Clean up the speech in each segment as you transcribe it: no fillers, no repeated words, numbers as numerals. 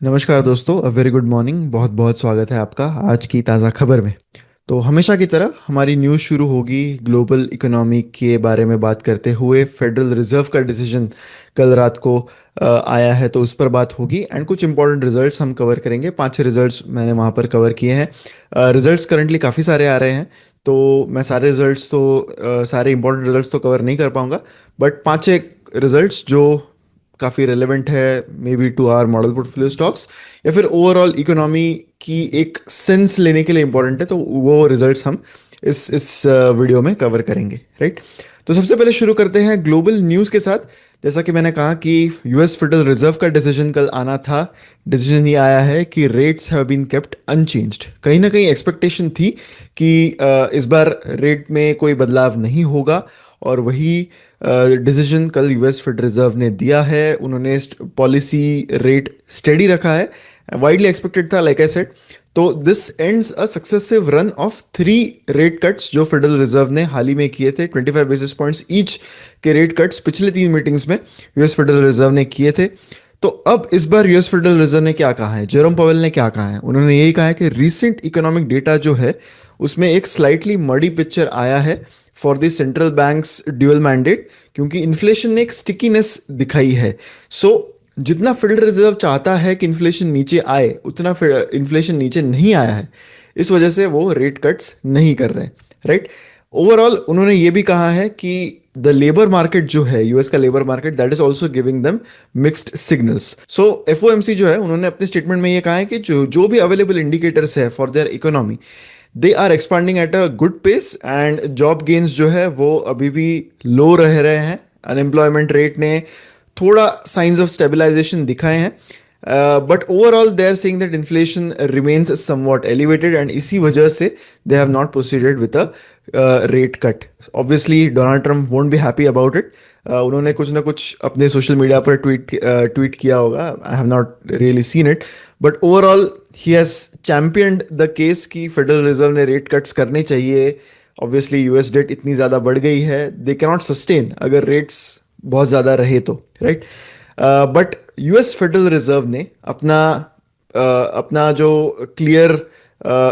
नमस्कार दोस्तों, अ very good morning. बहुत बहुत स्वागत है आपका आज की ताज़ा खबर में। तो हमेशा की तरह हमारी न्यूज़ शुरू होगी ग्लोबल इकोनॉमी के बारे में बात करते हुए। फेडरल रिजर्व का डिसीजन कल रात को आया है, तो उस पर बात होगी एंड कुछ इंपॉर्टेंट रिजल्ट्स हम कवर करेंगे। 5 6 रिजल्ट्स मैंने वहाँ पर कवर किए हैं। रिजल्ट्स करंटली काफ़ी सारे आ रहे हैं, तो मैं सारे रिजल्ट्स तो सारे इंपॉर्टेंट रिजल्ट्स तो कवर नहीं कर पाऊंगा। बट 5 6 रिजल्ट्स जो काफ़ी रेलेवेंट है, maybe to our model portfolio stocks या फिर ओवरऑल इकोनॉमी की एक सेंस लेने के लिए इंपॉर्टेंट है, तो वो रिजल्ट्स हम इस वीडियो में कवर करेंगे, राइट। तो सबसे पहले शुरू करते हैं ग्लोबल न्यूज़ के साथ। जैसा कि मैंने कहा कि यूएस फेडरल रिजर्व का डिसीजन कल आना था। डिसीजन ये आया है कि rates have been kept unchanged. कहीं ना कहीं एक्सपेक्टेशन थी कि इस बार रेट में कोई बदलाव नहीं होगा, और वही डिसीजन कल यूएस फेडरल रिजर्व ने दिया है। उन्होंने पॉलिसी रेट स्टेडी रखा है, वाइडली एक्सपेक्टेड था, लाइक आई सेड। तो this ends a successive run of 3 rate cuts जो फेडरल रिजर्व ने हाल ही में किए थे। 25 बेसिस पॉइंट्स ईच के रेट कट्स पिछले 3 मीटिंग्स में यूएस फेडरल रिजर्व ने किए थे। तो अब इस बार यूएस फेडरल रिजर्व ने क्या कहा है, जेरोम पवेल ने क्या कहा है? उन्होंने यही कहा है कि रीसेंट इकोनॉमिक डेटा जो है उसमें एक स्लाइटली मडी पिक्चर आया है for the central banks dual mandate, क्योंकि इन्फ्लेशन ने एक स्टिकीनेस दिखाई है। सो जितना फेडरल रिजर्व चाहता है कि इन्फ्लेशन नीचे आए, उतना इन्फ्लेशन नीचे नहीं आया है। इस वजह से वो रेट कट्स नहीं कर रहे, राइट। ओवरऑल उन्होंने ये भी कहा है कि द लेबर मार्केट जो है, यूएस का labour market, that is also giving them mixed signals. So FOMC जो है, उन्होंने अपने स्टेटमेंट में ये कहा है कि जो जो भी अवेलेबल इंडिकेटर्स है for their economy, they are expanding at a good pace, and job gains जो है वो अभी भी लो रह रहे हैं। अनएम्प्लॉयमेंट रेट ने थोड़ा साइंस ऑफ स्टेबलाइजेशन दिखाए हैं, but overall they are saying that inflation remains somewhat elevated, and इसी वजह से they have not proceeded with a rate cut. Obviously Donald Trump won't be happy about it. उन्होंने कुछ ना कुछ अपने सोशल मीडिया पर ट्वीट किया होगा, I have not really seen it, but overall he has championed the case कि Federal Reserve ने रेट कट्स करने चाहिए। ऑब्वियसली यूएस डेट इतनी ज़्यादा बढ़ गई है, दे कैन नॉट सस्टेन अगर रेट्स बहुत ज़्यादा रहे तो, right. But US Federal Reserve ने अपना जो क्लियर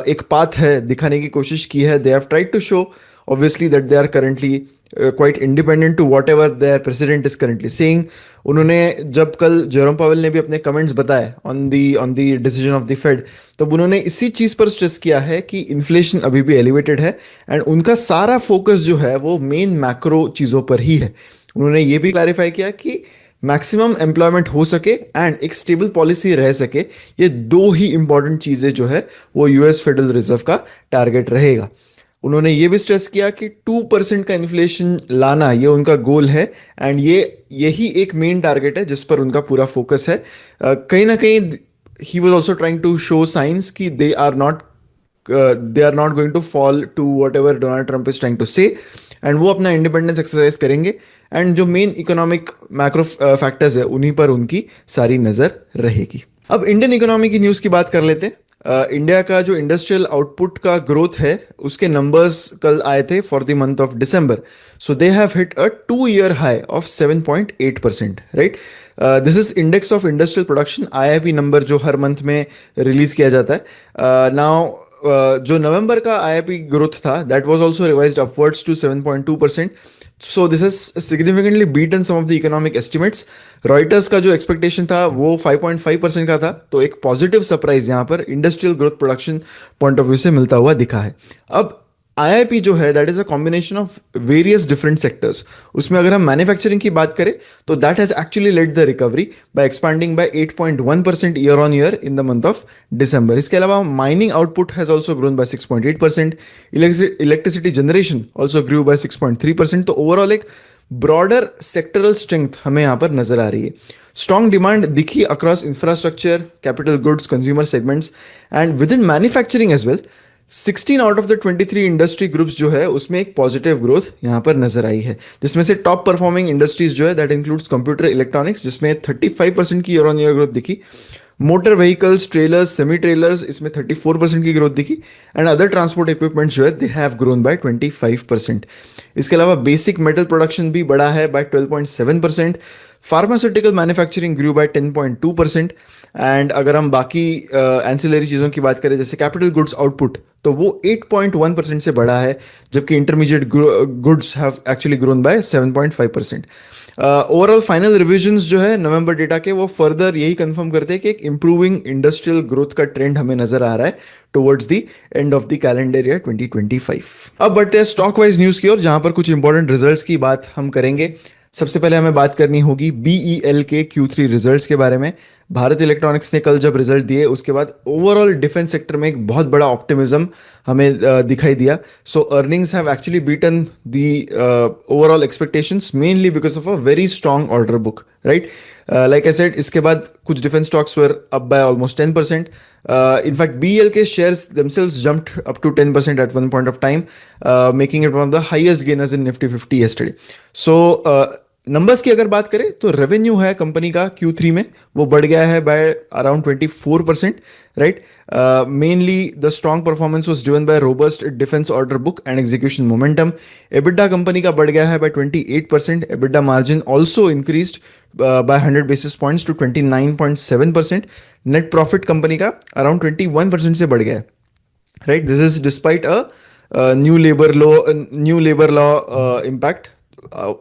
एक पाथ है दिखाने की कोशिश की है। They have tried to show obviously that they are currently quite independent to whatever their president is currently saying. उन्होंने जब कल जेरोम पावेल ने भी अपने कमेंट्स बताए on the decision of the Fed, तब उन्होंने इसी चीज़ पर स्ट्रेस किया है कि इन्फ्लेशन अभी भी एलिवेटेड है, एंड उनका सारा फोकस जो है वो मेन मैक्रो चीज़ों पर ही है। उन्होंने ये भी क्लैरिफाई किया कि मैक्सिमम एम्प्लॉयमेंट हो सके एंड एक स्टेबल पॉलिसी रह सके, ये दो ही इंपॉर्टेंट चीज़ें जो है वो यूएस फेडरल रिजर्व का टारगेट रहेगा। उन्होंने ये भी स्ट्रेस किया कि 2% का इन्फ्लेशन लाना ये उनका गोल है, एंड यही एक मेन टारगेट है जिस पर उनका पूरा फोकस है। कहीं ना कहीं he was also trying to show signs कि they are not going to fall to whatever Donald Trump is trying to say, and वो अपना इंडिपेंडेंस एक्सरसाइज करेंगे, एंड जो मेन इकोनॉमिक मैक्रो फैक्टर्स है उन्हीं पर उनकी सारी नज़र रहेगी। अब इंडियन इकोनॉमी की न्यूज़ की बात कर लेते हैं। इंडिया का जो इंडस्ट्रियल आउटपुट का ग्रोथ है उसके नंबर्स कल आए थे for the month of December. So they have hit a 2 year high of 7.8%, right. This is index of industrial production, IIP number जो हर मंथ में रिलीज किया जाता है। नाउ जो नवंबर का आईआईपी ग्रोथ था that was also revised upwards to 7.2%। So this is significantly beaten some of the economic estimates. Reuters का जो एक्सपेक्टेशन था वो 5.5% का था, तो एक पॉजिटिव सरप्राइज यहाँ पर industrial growth production point of view से मिलता हुआ दिखा है। अब आईआईपी जो है that is a combination of various different sectors. उसमें अगर हम मैन्युफैक्चरिंग की बात करें तो that has actually led the recovery by expanding by 8.1% year on year in the month of December. इसके अलावा mining output has also grown by 6.8%। Electricity generation also grew by 6.3%। तो ओवरऑल एक ब्रॉडर सेक्टरल स्ट्रेंथ हमें यहाँ पर नजर आ रही है। स्ट्रॉन्ग डिमांड दिखी across infrastructure, capital goods, consumer segments, and within manufacturing as well. 16 out of the 23 industry groups जो है उसमें एक पॉजिटिव ग्रोथ यहाँ पर नजर आई है, जिसमें से टॉप परफॉर्मिंग इंडस्ट्रीज जो है दैट इंक्लूड्स कंप्यूटर इलेक्ट्रॉनिक्स, जिसमें 35% की ईयर ऑन ईयर ग्रोथ दिखी। Motor vehicles, trailers, semi trailers, इसमें 34% की ग्रोथ दिखी, एंड अदर ट्रांसपोर्ट इक्विपमेंट्स जो है दे हैव ग्रोन बाय 25%। इसके अलावा बेसिक मेटल प्रोडक्शन भी बढ़ा है by 12.7%। Pharmaceutical manufacturing grew by 10.2%। And अगर हम बाकी एंसिलरी चीज़ों की बात करें जैसे कैपिटल गुड्स आउटपुट, तो वो 8.1% से बढ़ा है, जबकि intermediate goods have actually grown by 7.5%। Overall final revisions जो है नवंबर डेटा के, वो फर्दर यही कंफर्म करते हैं कि एक इंप्रूविंग इंडस्ट्रियल ग्रोथ का ट्रेंड हमें नजर आ रहा है towards the end of the calendar year 2025। अब बढ़ते हैं स्टॉक वाइज न्यूज़ की ओर, जहां पर कुछ इंपॉर्टेंट रिजल्ट्स की बात हम करेंगे। सबसे पहले हमें बात करनी होगी बीईएल के Q3 रिजल्ट्स के बारे में। भारत इलेक्ट्रॉनिक्स ने कल जब रिजल्ट दिए उसके बाद ओवरऑल डिफेंस सेक्टर में एक बहुत बड़ा ऑप्टिमिज्म हमें दिखाई दिया। So earnings have actually beaten the overall expectations mainly because of a very strong order book, right. Like I said, इसके बाद कुछ defence stocks were up by almost 10%। In fact BEL के shares themselves jumped up to 10% at one point of time, making it one of the highest gainers in Nifty 50 yesterday. So numbers की अगर बात करें तो revenue है company का Q3 में वो बढ़ गया है by around 24%, right. Mainly the strong performance was driven by robust defence order book and execution momentum. EBITDA company का बढ़ गया है by 28%। EBITDA margin also increased by 100 basis points to 29.7%। Net profit company का around 21% से बढ़ गया है, right. This is despite a new labour law impact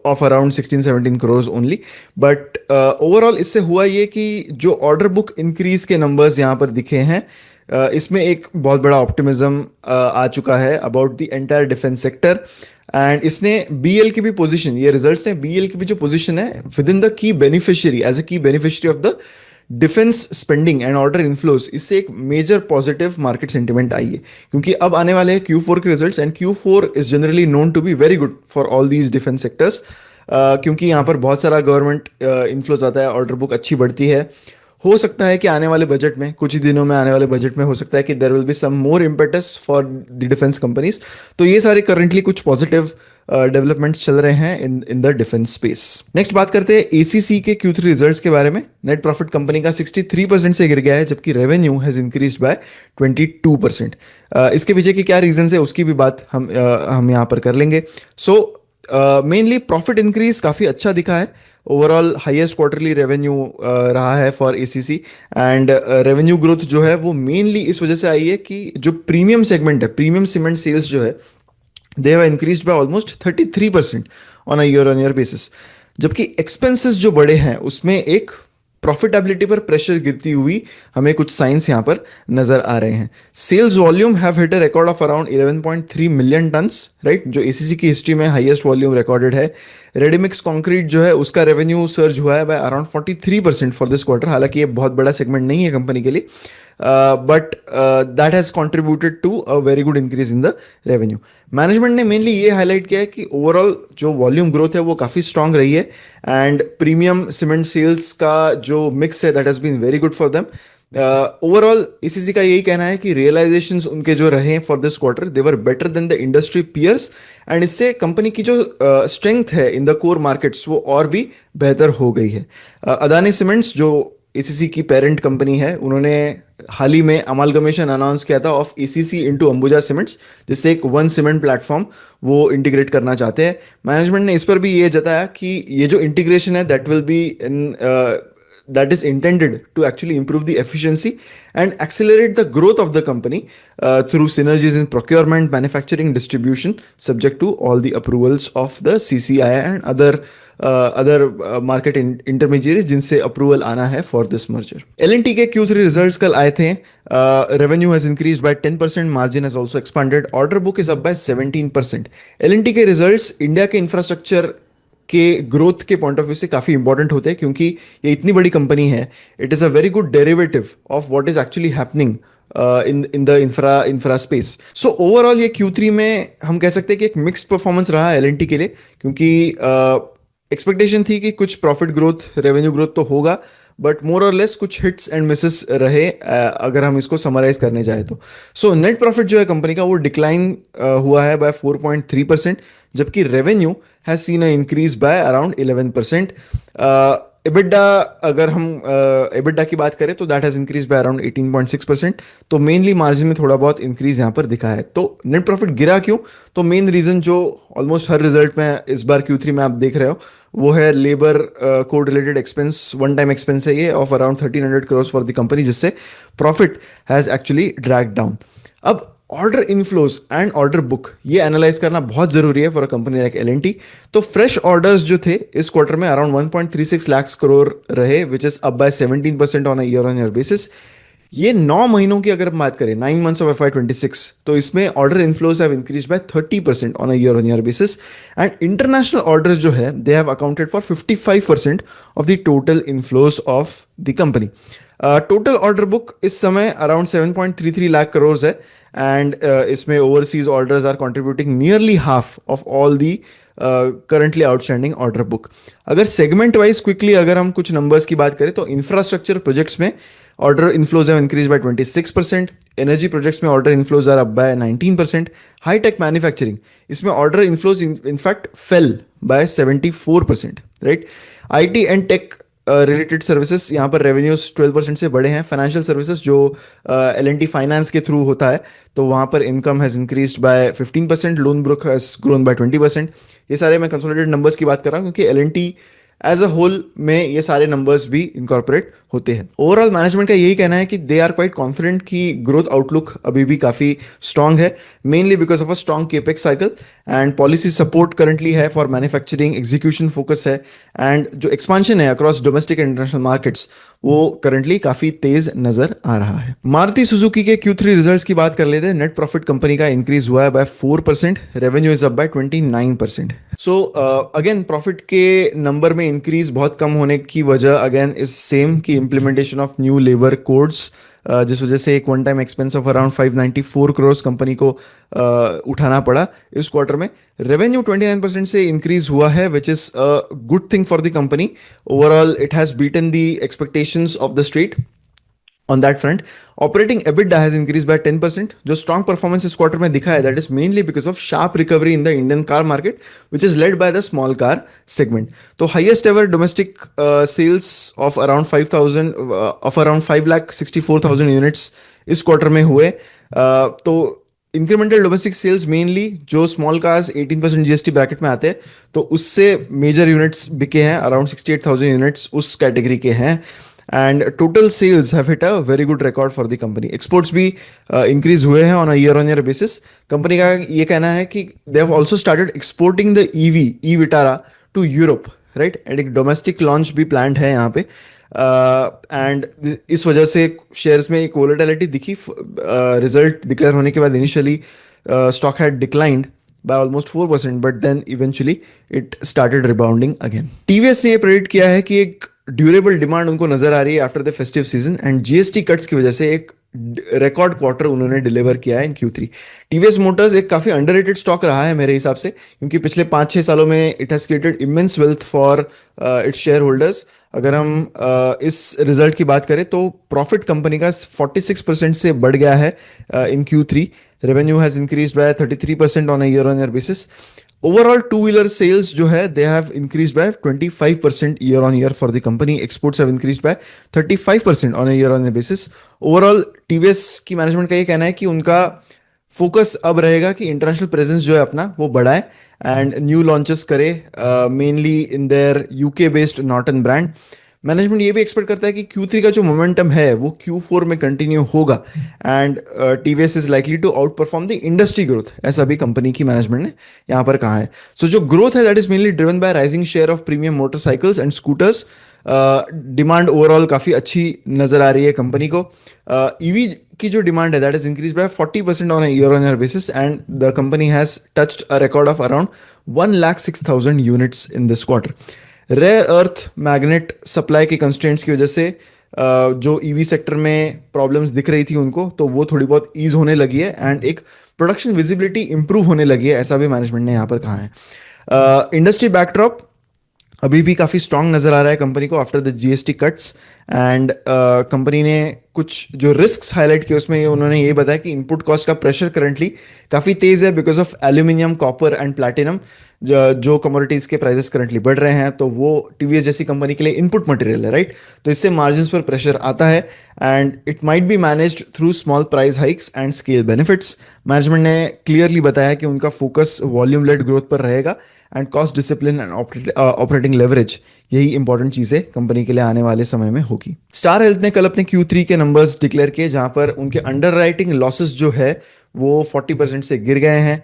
of around 16-17 crores only. But overall इससे हुआ ये कि जो ऑर्डर बुक इंक्रीज के नंबर्स यहाँ पर दिखे हैं, इसमें एक बहुत बड़ा ऑप्टिमिज्म आ चुका है about the entire defence sector. And इसने बीएल की भी पोजीशन, ये रिजल्ट्स हैं, बीएल की भी जो पोजीशन है within the key beneficiary, as a key beneficiary of the defence spending and order inflows, इससे एक मेजर पॉजिटिव मार्केट सेंटिमेंट आई है। क्योंकि अब आने वाले हैं Q4 के results, and Q4 is generally known to be very good for all these defence sectors, क्योंकि यहाँ पर बहुत सारा गवर्नमेंट इन्फ्लोज आता है, ऑर्डर बुक अच्छी बढ़ती है। हो सकता है कि आने वाले बजट में, कुछ ही दिनों में आने वाले बजट में हो सकता है कि there will be some more impetus for the defence companies. तो ये सारे करंटली कुछ पॉजिटिव डेवलपमेंट्स चल रहे हैं in the defence space. Next बात करते हैं एसीसी के Q3 रिजल्ट्स के बारे में। नेट प्रॉफिट कंपनी का 63% से गिर गया है, जबकि रेवेन्यू हैज इंक्रीज्ड बाय 22%। इसके पीछे की क्या रीजंस है उसकी भी बात हम यहाँ पर कर लेंगे। सो मेनली प्रॉफिट इंक्रीज काफ़ी अच्छा दिखा है। ओवरऑल हाईएस्ट क्वार्टरली रेवेन्यू रहा है for ACC, and revenue growth जो है वो मेनली इस वजह से आई है कि जो प्रीमियम सेगमेंट है, प्रीमियम सीमेंट सेल्स जो है, they have increased by almost 33% on a year on year basis. जबकि एक्सपेंसेस जो बड़े हैं उसमें एक प्रॉफिटेबिलिटी पर प्रेशर गिरती हुई हमें कुछ साइंस यहाँ पर नजर आ रहे हैं। Sales volume have hit a record of around 11.3 million tons, right, जो एसीसी की हिस्ट्री में हाईएस्ट वॉल्यूम रिकॉर्डेड है। रेडीमिक्स कंक्रीट जो है उसका रेवेन्यू सर्ज हुआ है by around 43% for this quarter. हालांकि ये बहुत बड़ा सेगमेंट नहीं है कंपनी के लिए, but that has contributed to a very good increase in the revenue. Management ने मेनली ये हाईलाइट किया है कि ओवरऑल जो वॉल्यूम ग्रोथ है वो काफ़ी स्ट्रांग रही है, एंड प्रीमियम सीमेंट सेल्स का जो मिक्स है that has been very good for them. Overall ACC का यही कहना है कि रियलाइजेशंस उनके जो रहे for this quarter, they were better than the industry peers, and इससे कंपनी की जो स्ट्रेंथ है इन द कोर मार्केट्स वो और भी बेहतर हो गई है। अदानी सीमेंट्स जो एसीसी की पेरेंट कंपनी है, उन्होंने हाल ही में अमालगमेशन अनाउंस किया था of ACC into Ambuja cements, जिससे एक वन सीमेंट प्लेटफॉर्म वो इंटीग्रेट करना चाहते हैं। मैनेजमेंट ने इस पर भी ये जताया कि ये जो इंटीग्रेशन है that will be in that is intended to actually improve the efficiency and accelerate the growth of the company through synergies in procurement, manufacturing, distribution, subject to all the approvals of the CCI and other market intermediaries जिनसे approval आना है for this merger. L&T के Q3 results कल आए थे। Revenue has increased by 10%, margin has also expanded, order book is up by 17%. L&T के results India के infrastructure के ग्रोथ के पॉइंट ऑफ व्यू से काफ़ी इंपॉर्टेंट होते हैं, क्योंकि ये इतनी बड़ी कंपनी है, it is a very good derivative of what is actually happening in the infra space. So overall ये Q3 में हम कह सकते हैं कि एक मिक्स्ड परफॉर्मेंस रहा है L&T के लिए, क्योंकि एक्सपेक्टेशन थी कि कुछ प्रॉफिट ग्रोथ, रेवेन्यू ग्रोथ तो होगा, बट मोर और लेस कुछ हिट्स एंड मिसेस रहे, अगर हम इसको समराइज करने जाए तो। सो नेट प्रॉफिट जो है कंपनी का वो डिक्लाइन हुआ है बाय 4.3%, जबकि revenue has seen a increase by around 11%। EBITDA, अगर हम एबिडा की बात करें तो that has increase by around 18.6%। तो मेनली मार्जिन में थोड़ा बहुत इंक्रीज यहाँ पर दिखा है। तो नेट प्रॉफिट गिरा क्यों? तो मेन रीजन जो ऑलमोस्ट हर रिजल्ट में इस बार Q3 में आप देख रहे हो, वो है labour code related expense. One time expense है ये of around 1300 crores for the company, जिससे profit has actually drag down. अब order inflows and order book ये एनालाइज करना बहुत जरूरी है for a company like L&T। तो फ्रेश ऑर्डर्स जो थे इस क्वार्टर में अराउंड 1.36 लाख करोड़ रहे, which is up bye 17% on a year on year basis. ये 9 महीनों की अगर हम बात करें, 9 months ऑफ FY26, तो इसमें order inflows have increase by 30% on a year on year basis. And international orders जो है they have accounted for 55% of the total inflows of the company. Total order book इस समय around 7.33 lakh crore है। And इसमें overseas orders are contributing nearly half of all the currently outstanding order book. अगर segment wise quickly अगर हम कुछ numbers की बात करें, तो इंफ्रास्ट्रक्चर प्रोजेक्ट्स में order inflows have increase by 26%। Energy projects में order inflows are up by 19%। High tech manufacturing, इसमें order inflows in fact fell by 74%, right. IT and tech related services, यहाँ पर रेवेन्यूज 12% से बढ़े हैं। फाइनेंशियल सर्विसेज जो L&T finance के through होता है, तो वहाँ पर income has increased by 15%। Loan book has grown by 20%। ये सारे मैं कंसोलिडेटेड नंबर्स की बात कर रहा हूँ, क्योंकि L&T एज अ होल में ये सारे नंबर्स भी इनकॉर्पोरेट होते हैं। ओवरऑल मैनेजमेंट का यही कहना है कि दे आर क्वाइट कॉन्फिडेंट कि ग्रोथ आउटलुक अभी भी काफ़ी स्ट्रांग है, mainly because of a strong capex cycle and policy support currently है फॉर मैन्युफैक्चरिंग, एग्जीक्यूशन फोकस है। एंड जो एक्सपांशन है across domestic and international markets, वो करंटली काफ़ी तेज नजर आ रहा है। मारुति सुजुकी के Q3 रिजल्ट्स की बात कर लेते हैं। नेट प्रॉफिट कंपनी का इंक्रीज हुआ है by 4%। Revenue is up by 29%। So again profit के नंबर में इंक्रीज बहुत कम होने की वजह अगेन इज सेम की implementation of new labour codes, जिस वजह से एक one time expense of around 594 crore company को उठाना पड़ा इस क्वार्टर में। रेवेन्यू 29% से इंक्रीज हुआ है, which is a good thing for the company. Overall it has beaten the expectations of the street on that front. Operating EBITDA has increased by 10%. जो strong performance इस quarter में दिखा है, that is mainly because of sharp recovery in the Indian car market, which is led by the small car segment. तो highest ever domestic sales of around 5 lakh 64,000 units इस quarter में हुए। तो incremental domestic sales mainly जो small cars 18% GST bracket में आते हैं, तो उससे मेजर यूनिट्स बिके हैं, अराउंड 68,000 यूनिट्स उस कैटेगरी के हैं। And total sales have hit a very good record for the company. Exports भी इंक्रीज हुए हैं on a year on year basis. Company का ये कहना है कि they have also started exporting the E Vitara to Europe, right. And एक domestic launch भी प्लान्ड है यहाँ पे। एंड इस वजह से शेयर्स में एक वोलेटिलिटी दिखी। रिजल्ट डिक्लेयर होने के बाद initially stock had declined by almost 4%, but then eventually it started rebounding again. TVS ने ये प्रेडिक्ट किया है कि एक ड्यूरेबल डिमांड उनको नजर आ रही है after the festive season, and GST cuts की वजह से एक रिकॉर्ड क्वार्टर उन्होंने डिलीवर किया है इन Q3। टीवीएस मोटर्स एक काफी अंडररेटेड स्टॉक रहा है मेरे हिसाब से, क्योंकि पिछले 5-6 सालों में it has created immense wealth for its share holders. अगर हम इस रिजल्ट की बात करें तो प्रॉफिट कंपनी का 46% से बढ़ गया है in Q3। Revenue has increase by 33% on a year on year basis. Overall two wheeler sales जो है they have increase by 25% year on year for the company. Exports have increase by 35% on a year on year basis. Overall TVS की management का ये कहना है कि उनका focus अब रहेगा कि इंटरनेशनल प्रेजेंस जो है अपना वो बढ़ाए एंड न्यू लॉन्चेस करे, mainly in their UK based Norton brand. Management ये भी एक्सपेक्ट करता है कि Q3 का जो मोमेंटम है वो Q4 में कंटिन्यू होगा, and TVS is likely to outperform the industry growth, ऐसा भी कंपनी की मैनेजमेंट ने यहाँ पर कहा है। सो जो ग्रोथ है that is mainly driven by rising share of premium motorcycles and scooters. Demand overall काफ़ी अच्छी नज़र आ रही है कंपनी को। ईवी की जो डिमांड है that is increase by 40% on year on year basis, and the company has touched a record of around 1,06,000 units in this quarter. Rare earth magnet supply के कंस्ट्रेंट्स की वजह से जो ईवी सेक्टर में problems दिख रही थी उनको, तो वो थोड़ी बहुत ईज होने लगी है एंड एक प्रोडक्शन विजिबिलिटी इंप्रूव होने लगी है, ऐसा भी मैनेजमेंट ने यहाँ पर कहा है। इंडस्ट्री बैकड्रॉप, अभी भी काफ़ी स्ट्रांग नज़र आ रहा है कंपनी को after the GST cuts. And company ने कुछ जो रिस्क्स हाईलाइट किए उसमें उन्होंने ये बताया कि इनपुट कॉस्ट का प्रेशर करंटली काफ़ी तेज़ है because of aluminium, copper and platinum. जो कमोडिटीज़ के प्राइसेस करंटली बढ़ रहे हैं, तो वो टीवीएस जैसी कंपनी के लिए इनपुट मटेरियल है, राइट। तो इससे मार्जिन्स पर प्रेशर आता है and it might be managed through small price hikes and scale benefits. Management ने क्लियरली बताया कि उनका फोकस वॉल्यूम लेड ग्रोथ पर रहेगा and cost discipline and operating leverage, यही इंपॉर्टेंट चीज़ें कंपनी के लिए आने वाले समय में होगी। स्टार हेल्थ ने कल अपने Q3 के नंबर्स डिक्लेयर किए, जहां पर उनके अंडरराइटिंग लॉसेस जो है वो 40% से गिर गए हैं।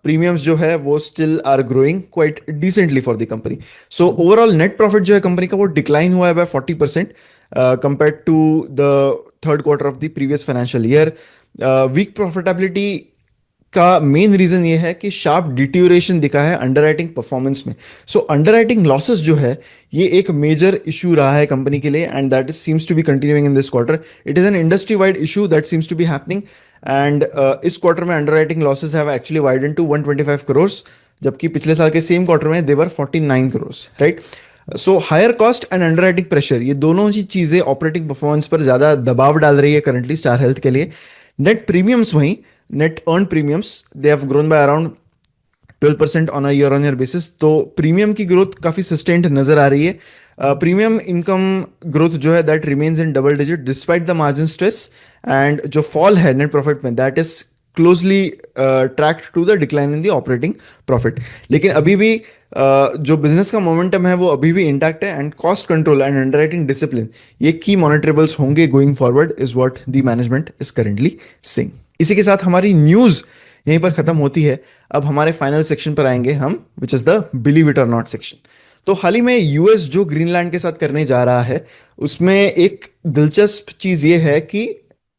प्रीमियम्स जो है वो still are growing quite decently for the company. So overall net profit जो है कंपनी का वो डिक्लाइन हुआ है by 40% compare to the third quarter of the previous financial year. Weak profitability का मेन रीजन ये है कि शार्प डिट्यूरेशन दिखा है अंडरराइटिंग परफॉर्मेंस में। सो अंडरराइटिंग लॉसेस जो है ये एक मेजर इशू रहा है कंपनी के लिए and that is seems to be continuing in this quarter. It is an industry wide issue that seems to be happening and इस क्वार्टर में underwriting losses have actually widen to 125 crore, जबकि पिछले साल के सेम क्वार्टर में देवर 49 crore, right. So higher cost and underwriting pressure, ये दोनों ही चीजें ऑपरेटिंग परफॉर्मेंस पर ज्यादा दबाव डाल रही है करंटली स्टार हेल्थ के लिए। नेट प्रीमियम्स वहीं net earned premiums they have grown by around 12% on a year on year basis। तो प्रीमियम की ग्रोथ काफ़ी सस्टेन्ड नजर आ रही है। प्रीमियम इनकम ग्रोथ जो है that remains in double digit despite the margin stress and जो फॉल है नेट प्रॉफिट में that is closely tracked to the decline in the operating profit. लेकिन अभी भी जो बिजनेस का मोमेंटम है वो अभी भी इंटैक्ट है and cost control and underwriting discipline ये की मॉनिटरेबल्स होंगे going forward is what the management is currently saying. इसी के साथ हमारी न्यूज़ यहीं पर खत्म होती है। अब हमारे फाइनल सेक्शन पर आएंगे हम, which is the believe it और नॉट सेक्शन। तो हाल ही में यूएस जो ग्रीनलैंड के साथ करने जा रहा है उसमें एक दिलचस्प चीज ये है कि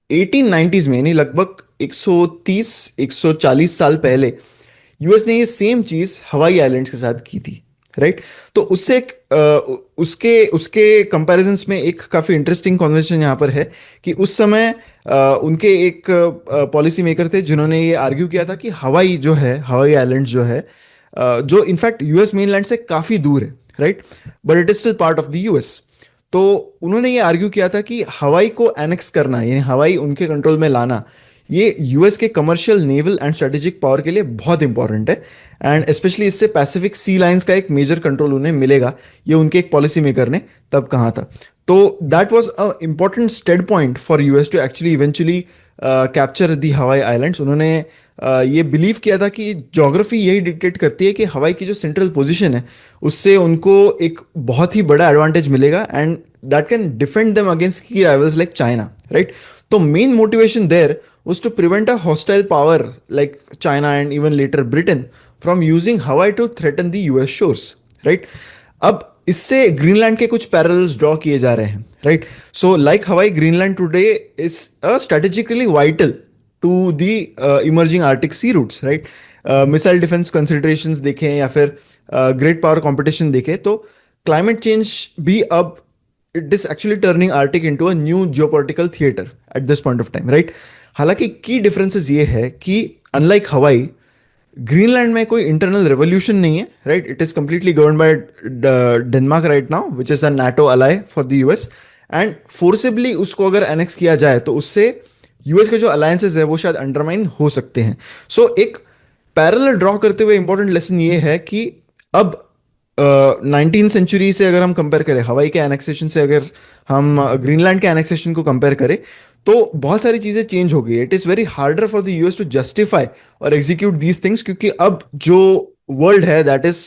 1890s में, यानी लगभग 130 140 साल पहले यूएस ने ये सेम चीज हवाई आइलैंड्स के साथ की थी, राइट। तो उससे एक उसके उसके कंपैरिजंस में एक काफ़ी इंटरेस्टिंग कॉन्वर्सेशन यहाँ पर है कि उस समय उनके एक पॉलिसी मेकर थे जिन्होंने ये आर्ग्यू किया था कि हवाई जो है, हवाई आइलैंड्स जो है, जो इनफैक्ट यूएस मेनलैंड से काफ़ी दूर है, right, but it is still part of the US. तो उन्होंने ये आर्ग्यू किया था कि हवाई को एनेक्स करना, यानी हवाई उनके कंट्रोल में लाना, ये यूएस के commercial, naval and strategic power के लिए बहुत इंपॉर्टेंट है एंड स्पेशली इससे पैसिफिक सी लाइंस का एक मेजर कंट्रोल उन्हें मिलेगा। ये उनके एक पॉलिसी मेकर ने तब कहा था। तो that was a important stead point for US to actually eventually capture the Hawaii islands. उन्होंने ये बिलीव किया था कि ज्योग्राफी यही डिक्टेट करती है कि हवाई की जो सेंट्रल पोजीशन है उससे उनको एक बहुत ही बड़ा एडवांटेज मिलेगा and that can defend them against key rivals like China, right. तो main motivation there was to prevent a hostile power like China and even later Britain from using Hawaii to threaten the US shores, right? अब इससे Greenland के कुछ parallels draw किए जा रहे हैं, right. So like Hawaii, Greenland today is strategically vital to the emerging Arctic sea routes, right. Missile defence considerations देखें या फिर ग्रेट पावर कंपटीशन देखें तो क्लाइमेट चेंज भी अब it is actually turning Arctic into a new geopolitical theatre at this point of time, right. हालांकि की differences ये है कि अनलाइक हवाई, ग्रीनलैंड में कोई इंटरनल रेवोल्यूशन नहीं है, right. It is completely govern by Denmark right now which is a NATO ally for the US and forcibly उसको अगर एनेक्स किया जाए तो उससे यूएस के जो अलायंसेस है वो शायद अंडरमाइन हो सकते हैं। सो एक पैरेलल ड्रॉ करते हुए इंपॉर्टेंट लेसन ये है कि अब 19th सेंचुरी से अगर हम कंपेयर करें, हवाई के एनेक्सेशन से अगर हम ग्रीनलैंड के एनेक्सेशन को कंपेयर करें तो बहुत सारी चीजें चेंज हो गई। It is very harder for the US to justify और एग्जीक्यूट दीज थिंग्स क्योंकि अब जो वर्ल्ड है that is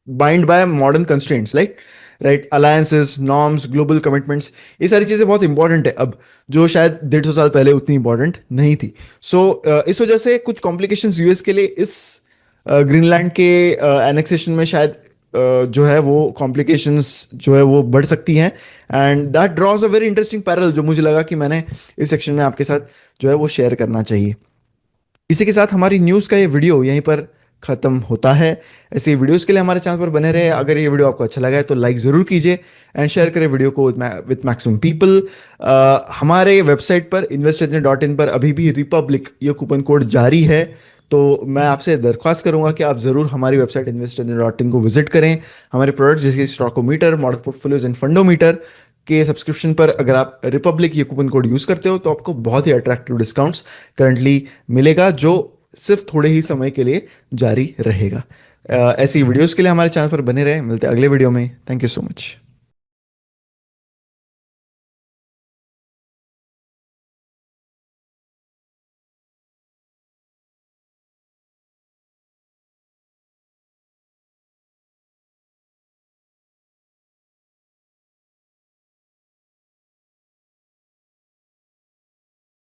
bind by modern constraints like, right, alliances, norms, global commitments, ये सारी चीजें बहुत इंपॉर्टेंट है अब, जो शायद 150 साल पहले उतनी इंपॉर्टेंट नहीं थी। सो इस वजह से कुछ कॉम्प्लिकेशंस यूएस के लिए इस ग्रीनलैंड के एनेक्सेशन में शायद जो है वो कॉम्प्लिकेशंस जो है वो बढ़ सकती हैं and that draws a very interesting parallel जो मुझे लगा कि मैंने इस सेक्शन में आपके साथ जो है वो शेयर करना चाहिए। इसी के साथ हमारी न्यूज़ का ये वीडियो यहीं पर ख़त्म होता है। ऐसे वीडियोस के लिए हमारे चैनल पर बने रहे। अगर ये वीडियो आपको अच्छा लगा है तो लाइक ज़रूर कीजिए एंड शेयर करें वीडियो को विथ मैक्सिमम पीपल। हमारे वेबसाइट पर investor.in पर अभी भी रिपब्लिक ये कूपन कोड जारी है। तो मैं आपसे दरख्वास्त करूंगा कि आप ज़रूर हमारी वेबसाइट investor.in को विजिट करें। हमारे प्रोडक्ट्स जैसे स्टॉकोमीटर, मॉडल पोर्टफोलियोज एंड फंडोमीटर के सब्सक्रिप्शन पर अगर आप रिपब्लिक ये कूपन कोड यूज़ करते हो तो आपको बहुत ही अट्रैक्टिव डिस्काउंट्स करंटली मिलेगा, जो सिर्फ थोड़े ही समय के लिए जारी रहेगा। ऐसी वीडियोस के लिए हमारे चैनल पर बने रहें। मिलते हैं अगले वीडियो में। Thank you so much.